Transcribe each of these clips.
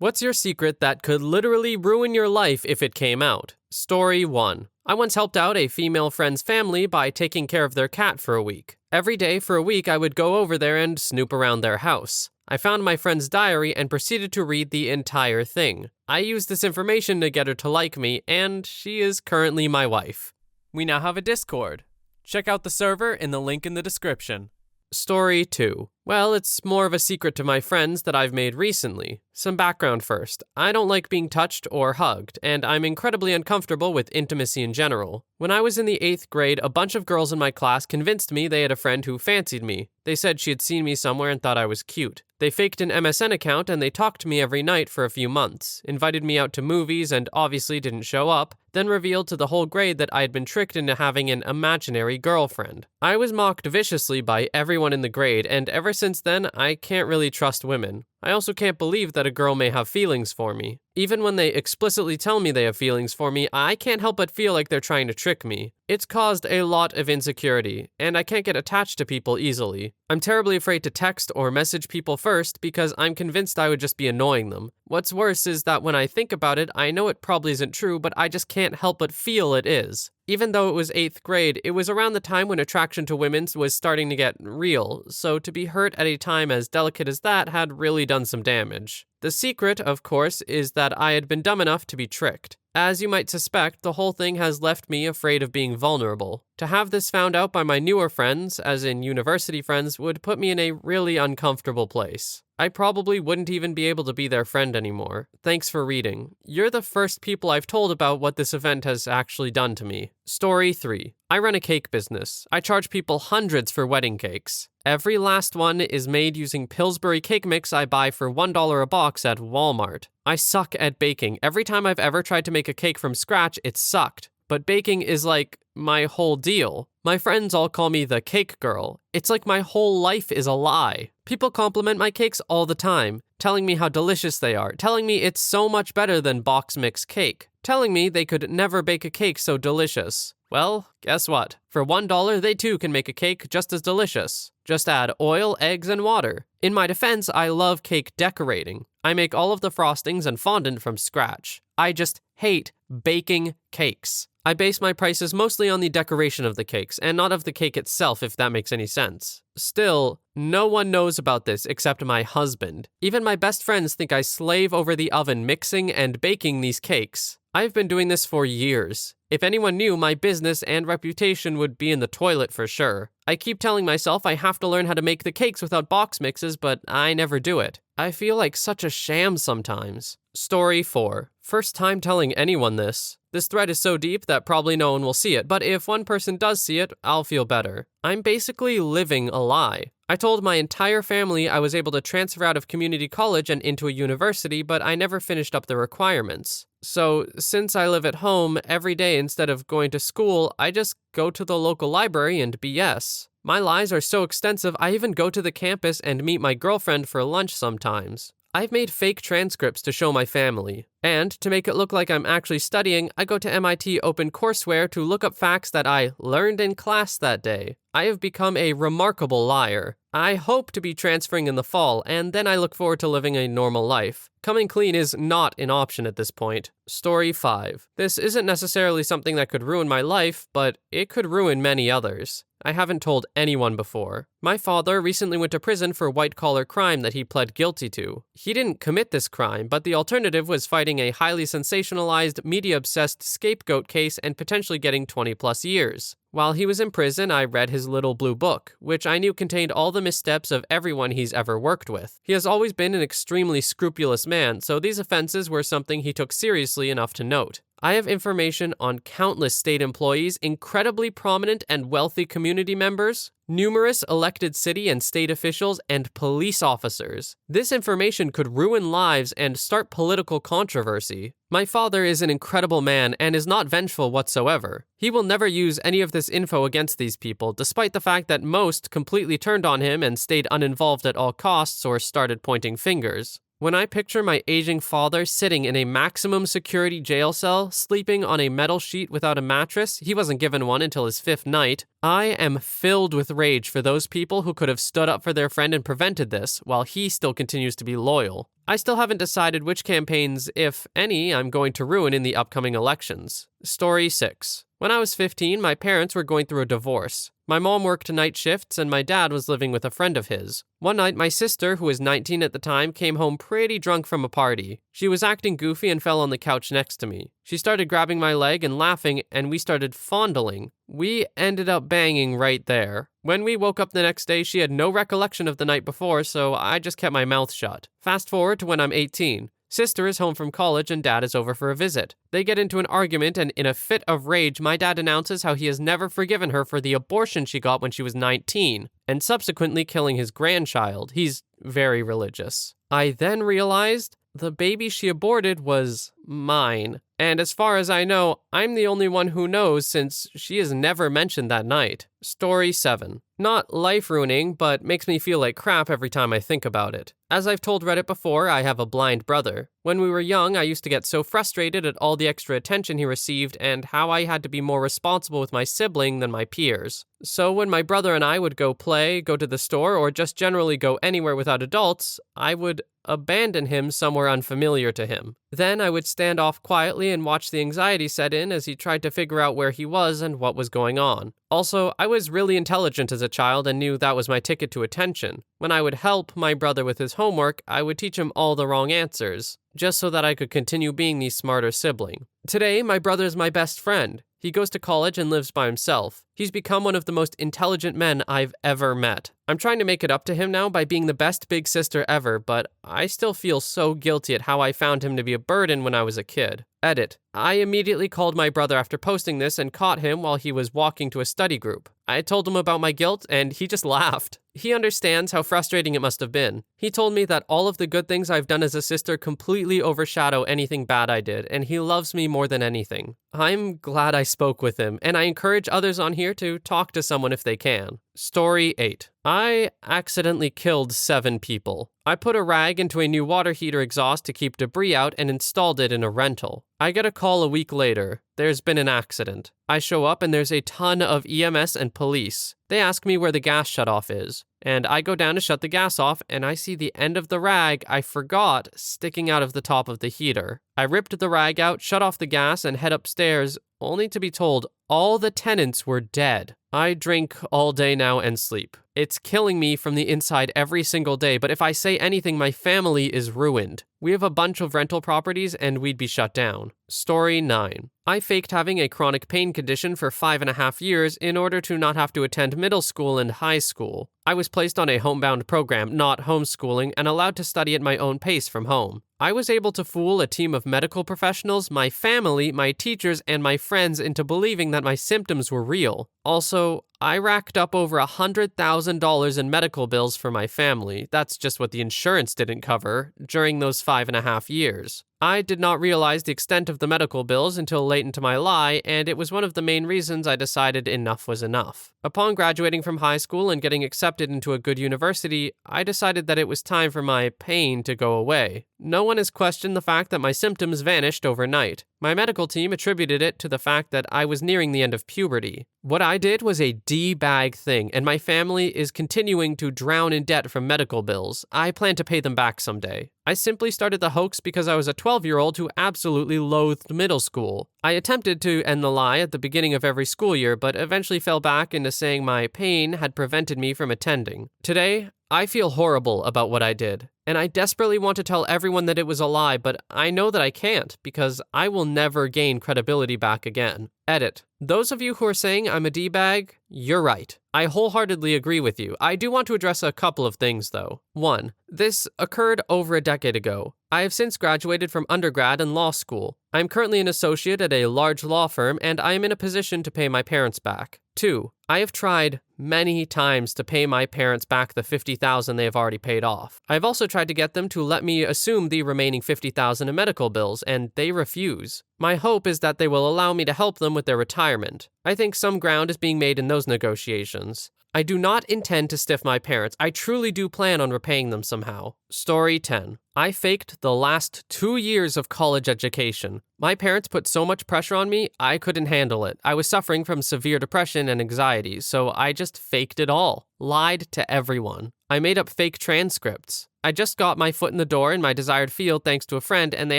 What's your secret that could literally ruin your life if it came out? Story 1. I once helped out a female friend's family by taking care of their cat for a week. Every day for a week, I would go over there and snoop around their house. I found my friend's diary and proceeded to read the entire thing. I used this information to get her to like me, and she is currently my wife. We now have a Discord. Check out the server in the link in the description. Story 2. Well, it's more of a secret to my friends that I've made recently. Some background first. I don't like being touched or hugged, and I'm incredibly uncomfortable with intimacy in general. When I was in the 8th grade, a bunch of girls in my class convinced me they had a friend who fancied me. They said she had seen me somewhere and thought I was cute. They faked an MSN account and they talked to me every night for a few months, invited me out to movies and obviously didn't show up, then revealed to the whole grade that I had been tricked into having an imaginary girlfriend. I was mocked viciously by everyone in the grade, and ever since then, I can't really trust women. I also can't believe that a girl may have feelings for me. Even when they explicitly tell me they have feelings for me, I can't help but feel like they're trying to trick me. It's caused a lot of insecurity, and I can't get attached to people easily. I'm terribly afraid to text or message people first because I'm convinced I would just be annoying them. What's worse is that when I think about it, I know it probably isn't true, but I just can't help but feel it is. Even though it was 8th grade, it was around the time when attraction to women was starting to get real, so to be hurt at a time as delicate as that had really done some damage. The secret, of course, is that I had been dumb enough to be tricked. As you might suspect, the whole thing has left me afraid of being vulnerable. To have this found out by my newer friends, as in university friends, would put me in a really uncomfortable place. I probably wouldn't even be able to be their friend anymore. Thanks for reading. You're the first people I've told about what this event has actually done to me. Story 3. I run a cake business. I charge people hundreds for wedding cakes. Every last one is made using Pillsbury cake mix I buy for $1 a box at Walmart. I suck at baking. Every time I've ever tried to make a cake from scratch, it sucked. But baking is like my whole deal. My friends all call me the cake girl. It's like my whole life is a lie. People compliment my cakes all the time, telling me how delicious they are, telling me it's so much better than box mix cake, telling me they could never bake a cake so delicious. Well, guess what? For $1, they too can make a cake just as delicious. Just add oil, eggs, and water. In my defense, I love cake decorating. I make all of the frostings and fondant from scratch. I just hate baking cakes. I base my prices mostly on the decoration of the cakes, and not of the cake itself, if that makes any sense. Still, no one knows about this except my husband. Even my best friends think I slave over the oven mixing and baking these cakes. I've been doing this for years. If anyone knew, my business and reputation would be in the toilet for sure. I keep telling myself I have to learn how to make the cakes without box mixes, but I never do it. I feel like such a sham sometimes. Story 4. First time telling anyone this. This thread is so deep that probably no one will see it, but if one person does see it, I'll feel better. I'm basically living a lie. I told my entire family I was able to transfer out of community college and into a university, but I never finished up the requirements. So, since I live at home every day instead of going to school, I just go to the local library and BS. My lies are so extensive, I even go to the campus and meet my girlfriend for lunch sometimes. I've made fake transcripts to show my family. And to make it look like I'm actually studying, I go to MIT OpenCourseWare to look up facts that I learned in class that day. I have become a remarkable liar. I hope to be transferring in the fall, and then I look forward to living a normal life. Coming clean is not an option at this point. Story 5. This isn't necessarily something that could ruin my life, but it could ruin many others. I haven't told anyone before. My father recently went to prison for white-collar crime that he pled guilty to. He didn't commit this crime, but the alternative was fighting a highly sensationalized, media-obsessed scapegoat case and potentially getting 20-plus years. While he was in prison, I read his little blue book, which I knew contained all the missteps of everyone he's ever worked with. He has always been an extremely scrupulous man, so these offenses were something he took seriously enough to note. I have information on countless state employees, incredibly prominent and wealthy community members, numerous elected city and state officials, and police officers. This information could ruin lives and start political controversy. My father is an incredible man and is not vengeful whatsoever. He will never use any of this info against these people, despite the fact that most completely turned on him and stayed uninvolved at all costs or started pointing fingers. When I picture my aging father sitting in a maximum security jail cell, sleeping on a metal sheet without a mattress, he wasn't given one until his 5th night, I am filled with rage for those people who could have stood up for their friend and prevented this, while he still continues to be loyal. I still haven't decided which campaigns, if any, I'm going to ruin in the upcoming elections. Story 6. When I was 15, my parents were going through a divorce. My mom worked night shifts and my dad was living with a friend of his. One night, my sister, who was 19 at the time, came home pretty drunk from a party. She was acting goofy and fell on the couch next to me. She started grabbing my leg and laughing, and we started fondling. We ended up banging right there. When we woke up the next day, she had no recollection of the night before, so I just kept my mouth shut. Fast forward to when I'm 18. Sister is home from college and dad is over for a visit. They get into an argument and in a fit of rage, my dad announces how he has never forgiven her for the abortion she got when she was 19, and subsequently killing his grandchild. He's very religious. I then realized the baby she aborted was mine. And as far as I know, I'm the only one who knows since she has never mentioned that night. Story 7. Not life-ruining, but makes me feel like crap every time I think about it. As I've told Reddit before, I have a blind brother. When we were young, I used to get so frustrated at all the extra attention he received and how I had to be more responsible with my sibling than my peers. So when my brother and I would go play, go to the store, or just generally go anywhere without adults, I would abandon him somewhere unfamiliar to him. Then I would stand off quietly and watch the anxiety set in as he tried to figure out where he was and what was going on. Also, I was really intelligent as a child and knew that was my ticket to attention. When I would help my brother with his homework, I would teach him all the wrong answers, just so that I could continue being the smarter sibling. Today, my brother is my best friend. He goes to college and lives by himself. He's become one of the most intelligent men I've ever met. I'm trying to make it up to him now by being the best big sister ever, but I still feel so guilty at how I found him to be a burden when I was a kid. Edit. I immediately called my brother after posting this and caught him while he was walking to a study group. I told him about my guilt and he just laughed. He understands how frustrating it must have been. He told me that all of the good things I've done as a sister completely overshadow anything bad I did, and he loves me more than anything. I'm glad I spoke with him, and I encourage others on here to talk to someone if they can. Story 8. I accidentally killed 7 people. I put a rag into a new water heater exhaust to keep debris out and installed it in a rental. I get a call a week later. There's been an accident. I show up and there's a ton of EMS and police. They ask me where the gas shutoff is, and I go down to shut the gas off and I see the end of the rag I forgot sticking out of the top of the heater. I ripped the rag out, shut off the gas, and head upstairs, only to be told all the tenants were dead. I drink all day now and sleep. It's killing me from the inside every single day, but if I say anything, my family is ruined. We have a bunch of rental properties and we'd be shut down. Story 9. I faked having a chronic pain condition for 5.5 years in order to not have to attend middle school and high school. I was placed on a homebound program, not homeschooling, and allowed to study at my own pace from home. I was able to fool a team of medical professionals, my family, my teachers, and my friends into believing that my symptoms were real. Also, I racked up over $100,000 in medical bills for my family. That's just what the insurance didn't cover during those 5.5 years. I did not realize the extent of the medical bills until late into my lie, and it was one of the main reasons I decided enough was enough. Upon graduating from high school and getting accepted into a good university, I decided that it was time for my pain to go away. No one has questioned the fact that my symptoms vanished overnight. My medical team attributed it to the fact that I was nearing the end of puberty. What I did was a D-bag thing, and my family is continuing to drown in debt from medical bills. I plan to pay them back someday. I simply started the hoax because I was a 12-year-old who absolutely loathed middle school. I attempted to end the lie at the beginning of every school year, but eventually fell back into saying my pain had prevented me from attending. Today, I feel horrible about what I did, and I desperately want to tell everyone that it was a lie, but I know that I can't because I will never gain credibility back again. Edit. Those of you who are saying I'm a D-bag, you're right. I wholeheartedly agree with you. I do want to address a couple of things, though. 1. This occurred over a decade ago. I have since graduated from undergrad and law school. I am currently an associate at a large law firm, and I am in a position to pay my parents back. 2. I have tried many times to pay my parents back the $50,000 they have already paid off. I have also tried to get them to let me assume the remaining $50,000 in medical bills, and they refuse. My hope is that they will allow me to help them with their retirement. I think some ground is being made in those negotiations. I do not intend to stiff my parents. I truly do plan on repaying them somehow. Story 10. I faked the last 2 years of college education. My parents put so much pressure on me, I couldn't handle it. I was suffering from severe depression and anxiety, so I just faked it all. Lied to everyone. I made up fake transcripts. I just got my foot in the door in my desired field thanks to a friend, and they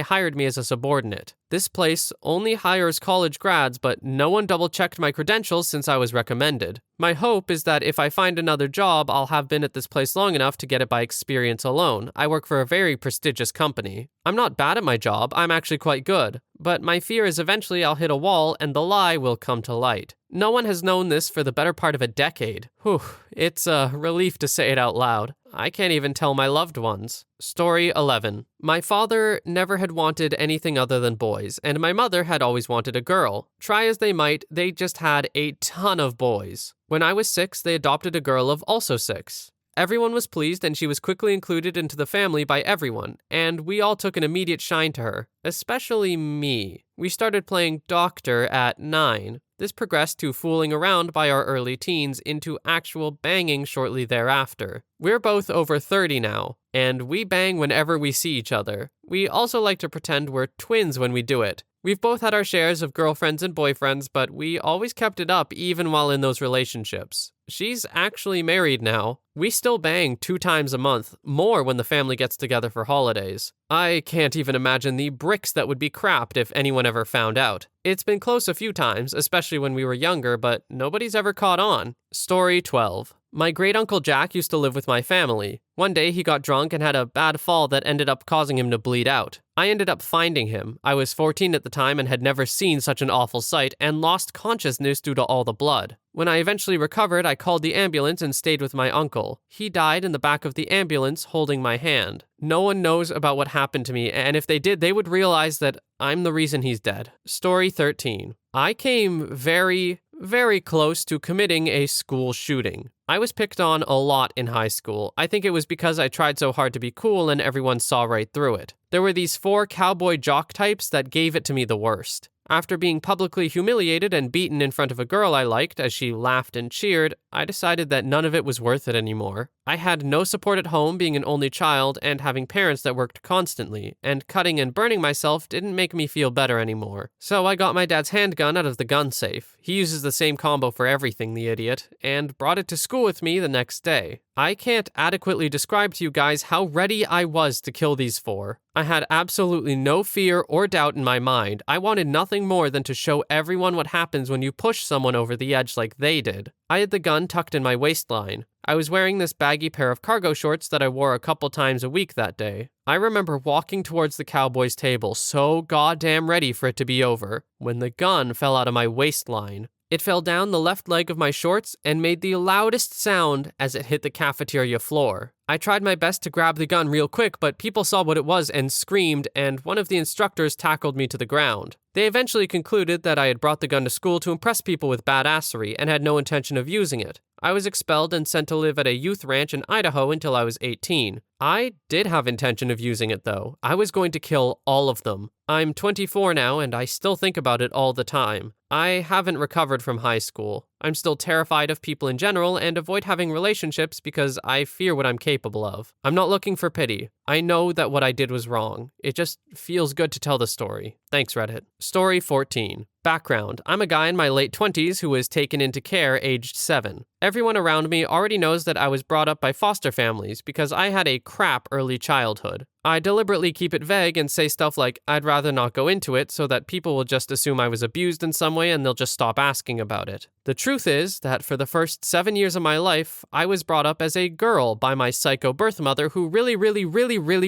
hired me as a subordinate. This place only hires college grads, but no one double-checked my credentials since I was recommended. My hope is that if I find another job, I'll have been at this place long enough to get it by experience alone. I work for a very prestigious company. I'm not bad at my job, I'm actually quite good. But my fear is eventually I'll hit a wall and the lie will come to light. No one has known this for the better part of a decade. Whew, it's a relief to say it out loud. I can't even tell my loved ones. Story 11. My father never had wanted anything other than boys, and my mother had always wanted a girl. Try as they might, they just had a ton of boys. When I was 6, they adopted a girl of also 6. Everyone was pleased and she was quickly included into the family by everyone, and we all took an immediate shine to her, especially me. We started playing doctor at 9. This progressed to fooling around by our early teens into actual banging shortly thereafter. We're both over 30 now, and we bang whenever we see each other. We also like to pretend we're twins when we do it. We've both had our shares of girlfriends and boyfriends, but we always kept it up even while in those relationships. She's actually married now. We still bang 2 times a month, more when the family gets together for holidays. I can't even imagine the bricks that would be crapped if anyone ever found out. It's been close a few times, especially when we were younger, but nobody's ever caught on. Story 12. My great-uncle Jack used to live with my family. One day he got drunk and had a bad fall that ended up causing him to bleed out. I ended up finding him. I was 14 at the time and had never seen such an awful sight and lost consciousness due to all the blood. When I eventually recovered, I called the ambulance and stayed with my uncle. He died in the back of the ambulance holding my hand. No one knows about what happened to me, and if they did, they would realize that I'm the reason he's dead. Story 13. I came very close to committing a school shooting. I was picked on a lot in high school. I think it was because I tried so hard to be cool and everyone saw right through it. There were these 4 cowboy jock types that gave it to me the worst. After being publicly humiliated and beaten in front of a girl I liked as she laughed and cheered, I decided that none of it was worth it anymore. I had no support at home being an only child and having parents that worked constantly, and cutting and burning myself didn't make me feel better anymore. So I got my dad's handgun out of the gun safe. He uses the same combo for everything, the idiot, and brought it to school with me the next day. I can't adequately describe to you guys how ready I was to kill these 4. I had absolutely no fear or doubt in my mind. I wanted nothing more than to show everyone what happens when you push someone over the edge like they did. I had the gun tucked in my waistline. I was wearing this baggy pair of cargo shorts that I wore a couple times a week that day. I remember walking towards the cowboy's table so goddamn ready for it to be over, when the gun fell out of my waistline. It fell down the left leg of my shorts and made the loudest sound as it hit the cafeteria floor. I tried my best to grab the gun real quick, but people saw what it was and screamed, and one of the instructors tackled me to the ground. They eventually concluded that I had brought the gun to school to impress people with badassery and had no intention of using it. I was expelled and sent to live at a youth ranch in Idaho until I was 18. I did have intention of using it though. I was going to kill all of them. I'm 24 now and I still think about it all the time. I haven't recovered from high school. I'm still terrified of people in general and avoid having relationships because I fear what I'm capable of. I'm not looking for pity. I know that what I did was wrong. It just feels good to tell the story. Thanks, Reddit. Story 14. Background. I'm a guy in my late 20s who was taken into care aged 7. Everyone around me already knows that I was brought up by foster families because I had a crap early childhood. I deliberately keep it vague and say stuff like, I'd rather not go into it so that people will just assume I was abused in some way and they'll just stop asking about it. The truth is that for the first 7 years of my life, I was brought up as a girl by my psycho birth mother who really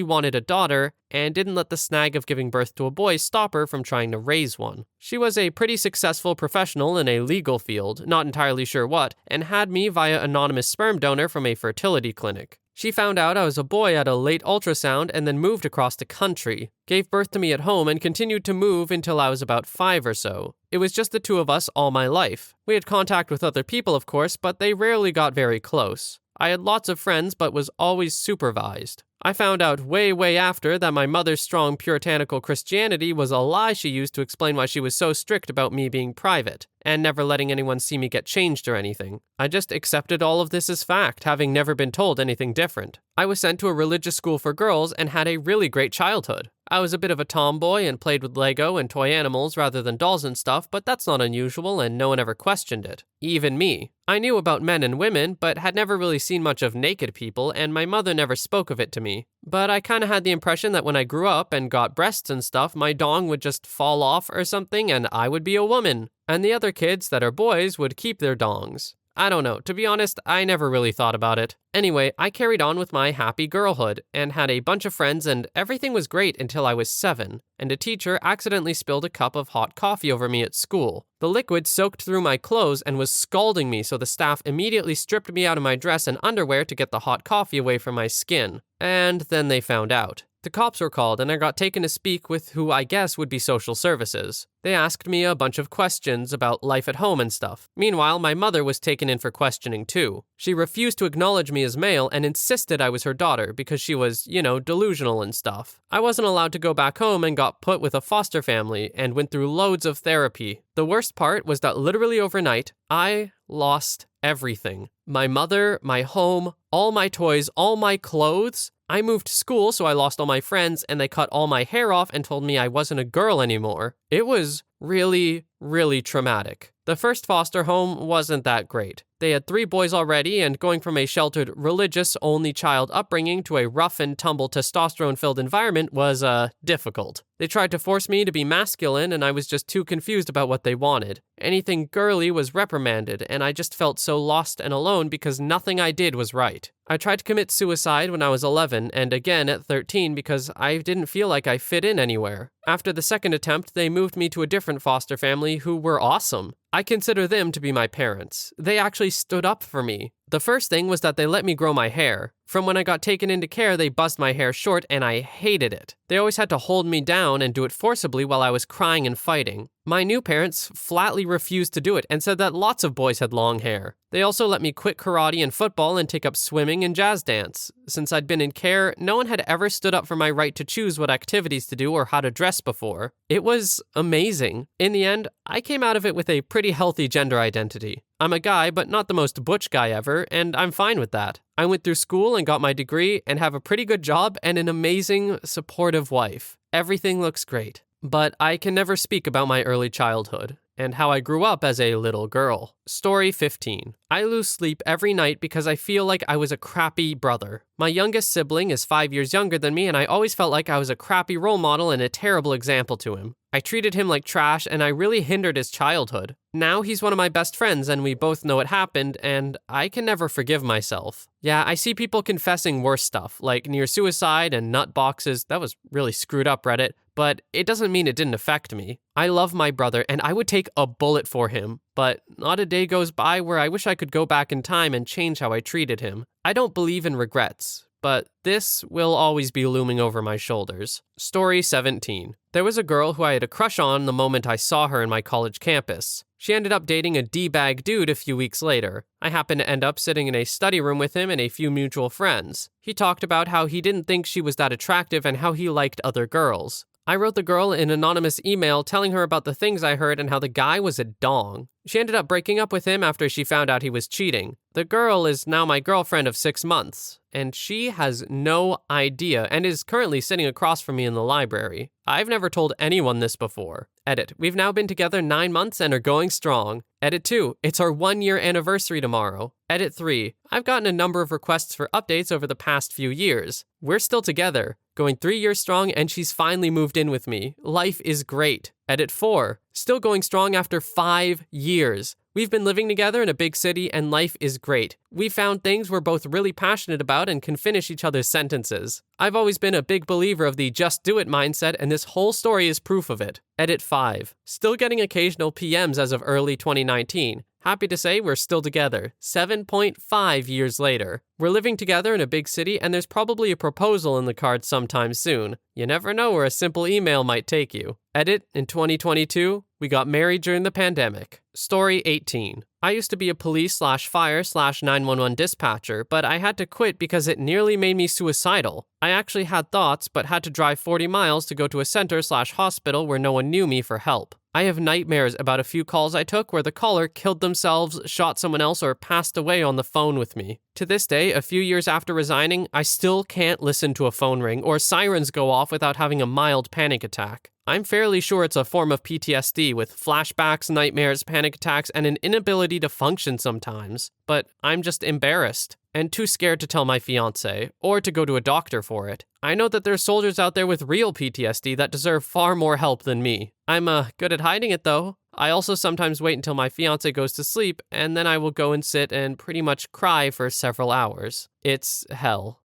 wanted a daughter and didn't let the snag of giving birth to a boy stop her from trying to raise one. She was a pretty successful professional in a legal field, not entirely sure what, and had me via anonymous sperm donor from a fertility clinic. She found out I was a boy at a late ultrasound and then moved across the country, gave birth to me at home and continued to move until I was about 5 or so. It was just the 2 of us all my life. We had contact with other people, of course, but they rarely got very close. I had lots of friends but was always supervised. I found out way after that my mother's strong puritanical Christianity was a lie she used to explain why she was so strict about me being private and never letting anyone see me get changed or anything. I just accepted all of this as fact, having never been told anything different. I was sent to a religious school for girls and had a really great childhood. I was a bit of a tomboy and played with Lego and toy animals rather than dolls and stuff, but that's not unusual and no one ever questioned it. Even me. I knew about men and women, but had never really seen much of naked people, and my mother never spoke of it to me. But I kinda had the impression that when I grew up and got breasts and stuff, my dong would just fall off or something and I would be a woman. And the other kids that are boys would keep their dongs. I don't know, to be honest, I never really thought about it. Anyway, I carried on with my happy girlhood and had a bunch of friends and everything was great until I was 7, and a teacher accidentally spilled a cup of hot coffee over me at school. The liquid soaked through my clothes and was scalding me, so the staff immediately stripped me out of my dress and underwear to get the hot coffee away from my skin. And then they found out. The cops were called and I got taken to speak with who I guess would be social services. They asked me a bunch of questions about life at home and stuff. Meanwhile, my mother was taken in for questioning too. She refused to acknowledge me as male and insisted I was her daughter because she was, delusional and stuff. I wasn't allowed to go back home and got put with a foster family and went through loads of therapy. The worst part was that literally overnight, I lost everything. My mother, my home, all my toys, all my clothes. I moved school, so I lost all my friends, and they cut all my hair off and told me I wasn't a girl anymore. It was really traumatic. The first foster home wasn't that great. They had 3 boys already, and going from a sheltered, religious, only child upbringing to a rough and tumble testosterone-filled environment was, difficult. They tried to force me to be masculine, and I was just too confused about what they wanted. Anything girly was reprimanded, and I just felt so lost and alone because nothing I did was right. I tried to commit suicide when I was 11, and again at 13 because I didn't feel like I fit in anywhere. After the second attempt, they moved me to a different foster family who were awesome. I consider them to be my parents. They actually stood up for me. The first thing was that they let me grow my hair. From when I got taken into care, they buzzed my hair short and I hated it. They always had to hold me down and do it forcibly while I was crying and fighting. My new parents flatly refused to do it and said that lots of boys had long hair. They also let me quit karate and football and take up swimming and jazz dance. Since I'd been in care, no one had ever stood up for my right to choose what activities to do or how to dress before. It was amazing. In the end, I came out of it with a pretty healthy gender identity. I'm a guy, but not the most butch guy ever, and I'm fine with that. I went through school and got my degree and have a pretty good job and an amazing, supportive wife. Everything looks great. But I can never speak about my early childhood and how I grew up as a little girl. Story 15. I lose sleep every night because I feel like I was a crappy brother. My youngest sibling is 5 years younger than me, and I always felt like I was a crappy role model and a terrible example to him. I treated him like trash, and I really hindered his childhood. Now he's one of my best friends, and we both know it happened, and I can never forgive myself. Yeah, I see people confessing worse stuff, like near suicide and nut boxes. That was really screwed up, Reddit. But it doesn't mean it didn't affect me. I love my brother, and I would take a bullet for him. But not a day goes by where I wish I could go back in time and change how I treated him. I don't believe in regrets, but this will always be looming over my shoulders. Story 17. There was a girl who I had a crush on the moment I saw her in my college campus. She ended up dating a D-bag dude a few weeks later. I happened to end up sitting in a study room with him and a few mutual friends. He talked about how he didn't think she was that attractive and how he liked other girls. I wrote the girl an anonymous email telling her about the things I heard and how the guy was a dong. She ended up breaking up with him after she found out he was cheating. The girl is now my girlfriend of 6 months, and she has no idea and is currently sitting across from me in the library. I've never told anyone this before. Edit. We've now been together 9 months and are going strong. Edit 2. It's our 1-year anniversary tomorrow. Edit 3. I've gotten a number of requests for updates over the past few years. We're still together, going 3 years strong, and she's finally moved in with me. Life is great. Edit 4. Still going strong after 5 years. We've been living together in a big city and life is great. We found things we're both really passionate about and can finish each other's sentences. I've always been a big believer of the just do it mindset, and this whole story is proof of it. Edit 5. Still getting occasional PMs as of early 2019. Happy to say we're still together, 7.5 years later. We're living together in a big city, and there's probably a proposal in the cards sometime soon. You never know where a simple email might take you. Edit, in 2022, we got married during the pandemic. Story 18. I used to be a police/fire/911 dispatcher, but I had to quit because it nearly made me suicidal. I actually had thoughts, but had to drive 40 miles to go to a center/hospital where no one knew me for help. I have nightmares about a few calls I took where the caller killed themselves, shot someone else, or passed away on the phone with me. To this day, a few years after resigning, I still can't listen to a phone ring or sirens go off without having a mild panic attack. I'm fairly sure it's a form of PTSD with flashbacks, nightmares, panic attacks, and an inability to function sometimes. But I'm just embarrassed and too scared to tell my fiance or to go to a doctor for it. I know that there's soldiers out there with real PTSD that deserve far more help than me. I'm good at hiding it though. I also sometimes wait until my fiance goes to sleep and then I will go and sit and pretty much cry for several hours. It's hell.